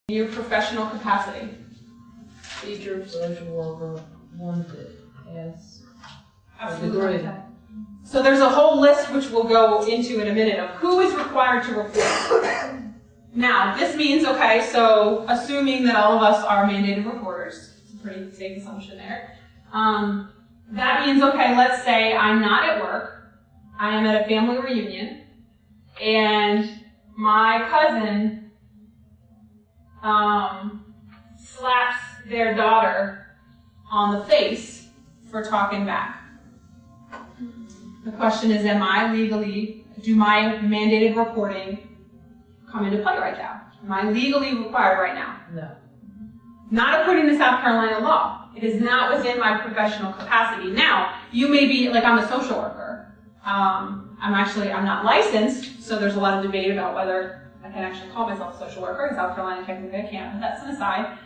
your professional capacity. Teacher, social worker, one that has a Absolutely. degree. So there's a whole list which we'll go into in a minute of who is required to report. Now, this means, okay, so assuming that all of us are mandated reporters, it's a pretty safe assumption there. That means, okay, let's say I'm not at work, I am at a family reunion, and my cousin slaps their daughter on the face for talking back. The question is, do my mandated reporting come into play right now? Am I legally required right now? No. Not according to South Carolina law. It is not within my professional capacity. Now, you may be, like I'm a social worker. I'm not licensed, so there's a lot of debate about whether I can actually call myself a social worker. In South Carolina, technically I can't, but that's an aside.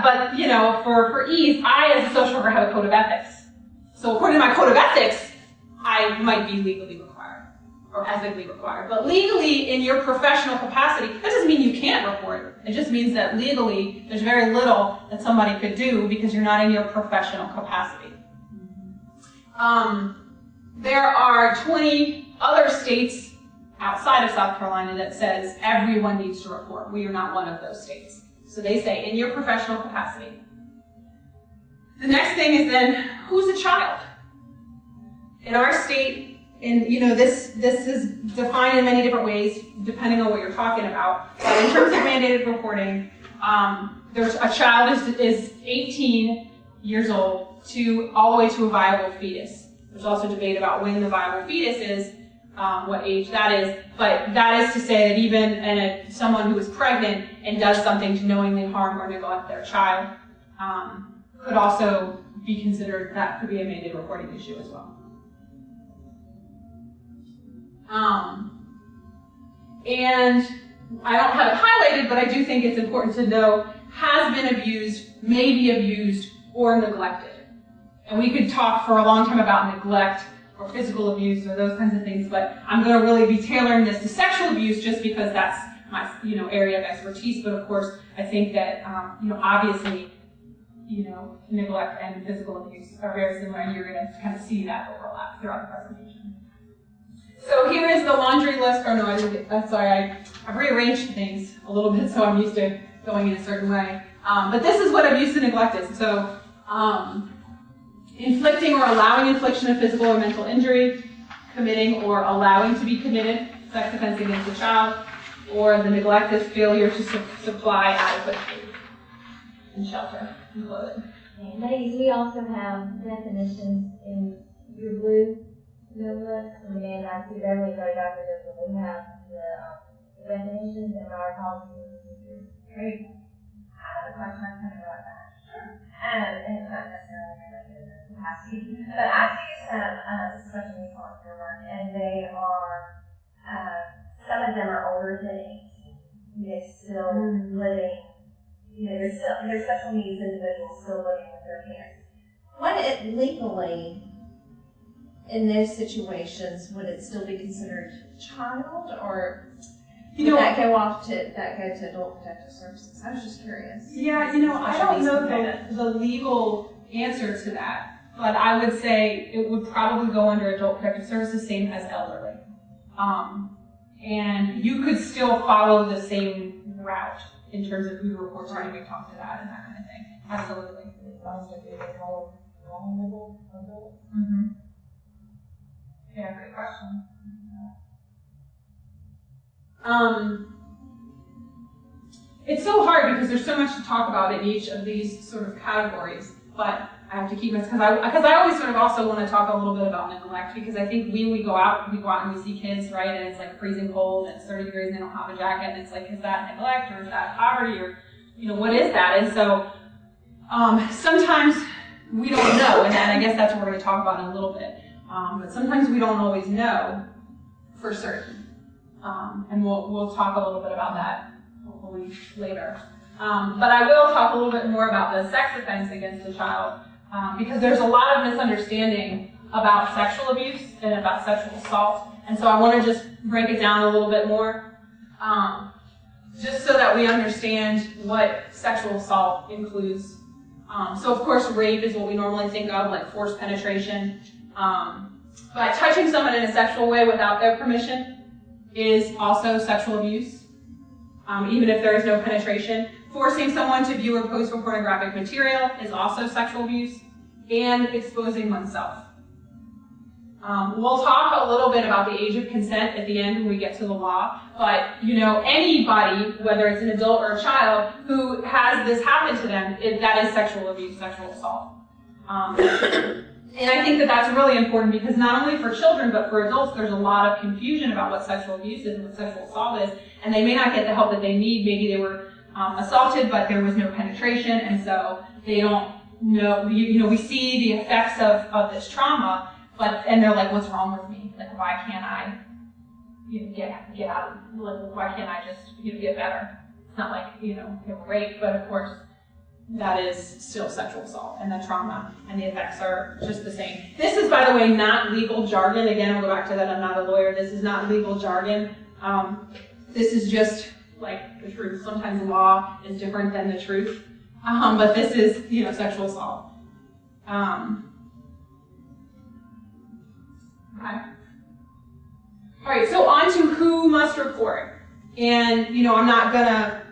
But, you know, for ease, I as a social worker have a code of ethics. So according to my code of ethics, I might be legally required, or ethically required. But legally, in your professional capacity, that doesn't mean you can't report. It just means that legally, there's very little that somebody could do because you're not in your professional capacity. There are 20 other states outside of South Carolina that says everyone needs to report. We are not one of those states. So they say, in your professional capacity. The next thing is then, who's a child? In our state, and you know, this is defined in many different ways, depending on what you're talking about. But in terms of mandated reporting, there's a child is 18 years old all the way to a viable fetus. There's also debate about when the viable fetus is, what age that is, but that is to say that even someone who is pregnant and does something to knowingly harm or neglect their child could also be considered, that could be a mandated reporting issue as well. And I don't have it highlighted, but I do think it's important to know has been abused, may be abused, or neglected. And we could talk for a long time about neglect or physical abuse or those kinds of things, but I'm going to really be tailoring this to sexual abuse just because that's my area of expertise. But of course, I think that obviously, neglect and physical abuse are very similar, and you're going to kind of see that overlap throughout the presentation. So here is the laundry list. Or no, I've rearranged things a little bit, so I'm used to going in a certain way. But this is what abuse and neglect is. So. Inflicting or allowing infliction of physical or mental injury, committing or allowing to be committed sex offense against a child, or the neglect of failure to supply adequate food and shelter and clothing. And ladies, we also have definitions in your blue notebook, and then I see Beverly wrote out this, but we have the definitions in our policy. Great. I have a question I'm kind of about that. And it's not necessarily related to this capacity, but I do some special needs volunteer work, and they are, some of them are older than 18. They're still living, they're special needs individuals still living with their parents. What legally, in those situations, would it still be considered child, or would that go to Adult Protective Services? I was just curious. Yeah, I don't know the legal answer to that, but I would say it would probably go under Adult Protective Services, same as elderly. And you could still follow the same route in terms of who reports or we talk to that and that kind of thing. Absolutely. It sounds like they call it vulnerable adult. Mm-hmm. Yeah, great question. It's so hard because there's so much to talk about in each of these sort of categories, but I have to keep this because I always sort of also want to talk a little bit about neglect, because I think when we go out and we see kids, right, and it's like freezing cold and it's 30 degrees and they don't have a jacket, and it's like, is that neglect or is that poverty, or what is that? And so sometimes we don't know, and I guess that's what we're going to talk about in a little bit. But sometimes we don't always know for certain. And we'll talk a little bit about that hopefully later. But I will talk a little bit more about the sex offense against the child, because there's a lot of misunderstanding about sexual abuse and about sexual assault. And so I want to just break it down a little bit more. just so that we understand what sexual assault includes. So of course, rape is what we normally think of, like forced penetration. But touching someone in a sexual way without their permission is also sexual abuse, even if there is no penetration. Forcing someone to view or pose for pornographic material is also sexual abuse, and exposing oneself. We'll talk a little bit about the age of consent at the end when we get to the law, but anybody, whether it's an adult or a child, who has this happen to them, that is sexual abuse, sexual assault. And I think that that's really important because not only for children, but for adults, there's a lot of confusion about what sexual abuse is and what sexual assault is, and they may not get the help that they need. Maybe they were assaulted, but there was no penetration, and so they don't know. We see the effects of this trauma, and they're like, "What's wrong with me? Like, why can't I, get out of? Like, why can't I just, get better?" It's not like they were raped, but of course, that is still sexual assault, and the trauma and the effects are just the same. This is, by the way, not legal jargon. Again, I'll go back to that. I'm not a lawyer. This is not legal jargon. This is just like the truth. Sometimes law is different than the truth, but this is, sexual assault. Okay. All right, so on to who must report. And, I'm not going to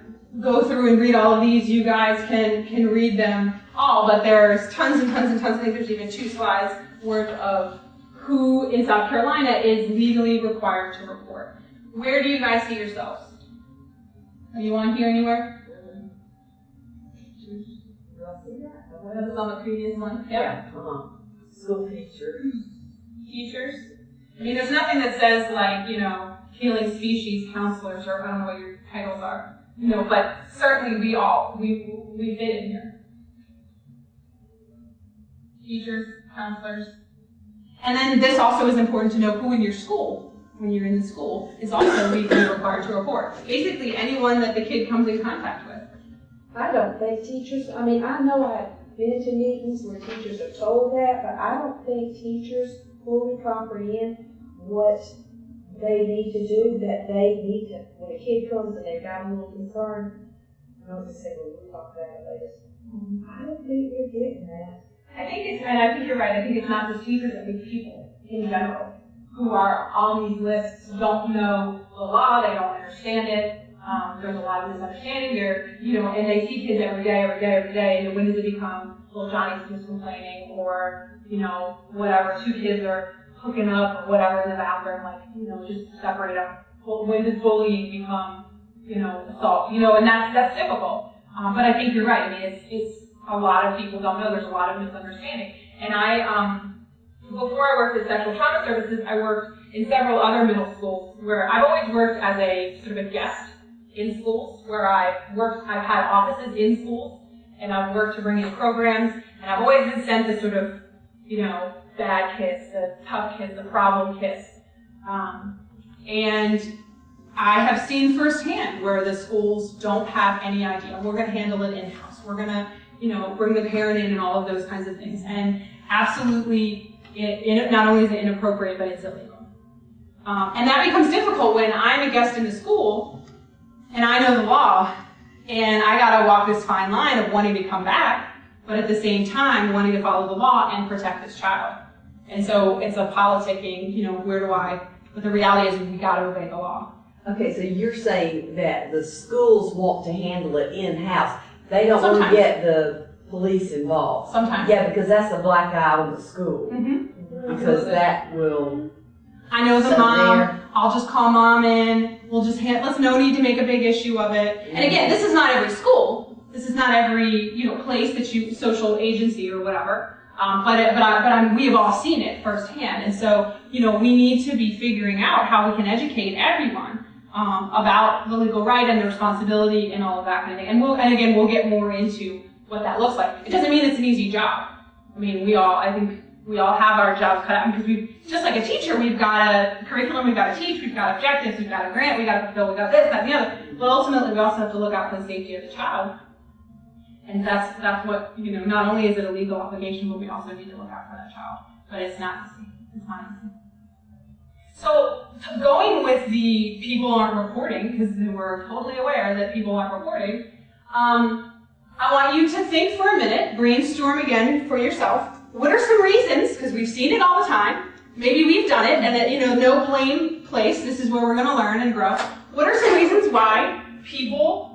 go through and read all of these. You guys can read them all, but there's tons and tons and tons. I think there's even 2 slides worth of who in South Carolina is legally required to report. Where do you guys see yourselves? Are you on here anywhere? That was on the previous one. Yep. School teachers. Teachers? I mean, there's nothing that says, like, healing species counselors, or I don't know what your titles are. But certainly we fit in here. Teachers, counselors. And then this also is important to know who in your school, when you're in the school, is also legally required to report. Basically anyone that the kid comes in contact with. I don't think teachers, I know I've been to meetings where teachers are told that, but I don't think teachers fully comprehend what they need to do, that they need to, when a kid comes and they've got a little concern, I was just saying, we'll talk about it later. I don't think they're getting that. I think you're right, I think it's not just teachers, I think people in general who are on these lists don't know the law, they don't understand it. There's a lot of misunderstanding there, and they see kids every day, and when does it become, well, Johnny's just complaining, or, whatever, 2 kids are hooking up or whatever in the bathroom, like, just separate them. Well, when does bullying become, assault? And that's difficult. But I think you're right. I mean, it's a lot of people don't know. There's a lot of misunderstanding. And before I worked at Sexual Trauma Services, I worked in several other middle schools where I've always worked as a sort of a guest in schools, where I've had offices in schools, and I've worked to bring in programs, and I've always been sent the sort of, bad kids, the tough kids, the problem kids. And I have seen firsthand where the schools don't have any idea. We're going to handle it in-house. We're going to, bring the parent in and all of those kinds of things. And absolutely, not only is it inappropriate, but it's illegal. And that becomes difficult when I'm a guest in the school and I know the law and I got to walk this fine line of wanting to come back, but at the same time wanting to follow the law and protect this child. And so it's a politicking, but the reality is we got to obey the law. Okay, so you're saying that the schools want to handle it in-house. They don't Sometimes. want to get the police involved. Sometimes. Yeah, because that's a black eye on the school. Mm-hmm. Because that will... I know the So mom. there. I'll just call mom in. We'll just let's no need to make a big issue of it. And again, this is not every school. This is not every place that you social agency or whatever. But we have all seen it firsthand. And so we need to be figuring out how we can educate everyone about the legal right and the responsibility and all of that kind of thing. And again, we'll get more into what that looks like. It doesn't mean it's an easy job. I mean, I think we all have our jobs cut out because just like a teacher, we've got a curriculum, we've got to teach, we've got objectives, we've got a grant, we've got to fulfill, we've got this, that, and the other. But ultimately, we also have to look out for the safety of the child. And that's what, not only is it a legal obligation, but we also need to look out for that child. But it's not easy. It's not easy. So going with the people aren't reporting, because we're totally aware that people aren't reporting, I want you to think for a minute, brainstorm again for yourself. What are some reasons, because we've seen it all the time, maybe we've done it, and that, no blame place, this is where we're going to learn and grow. What are some reasons why people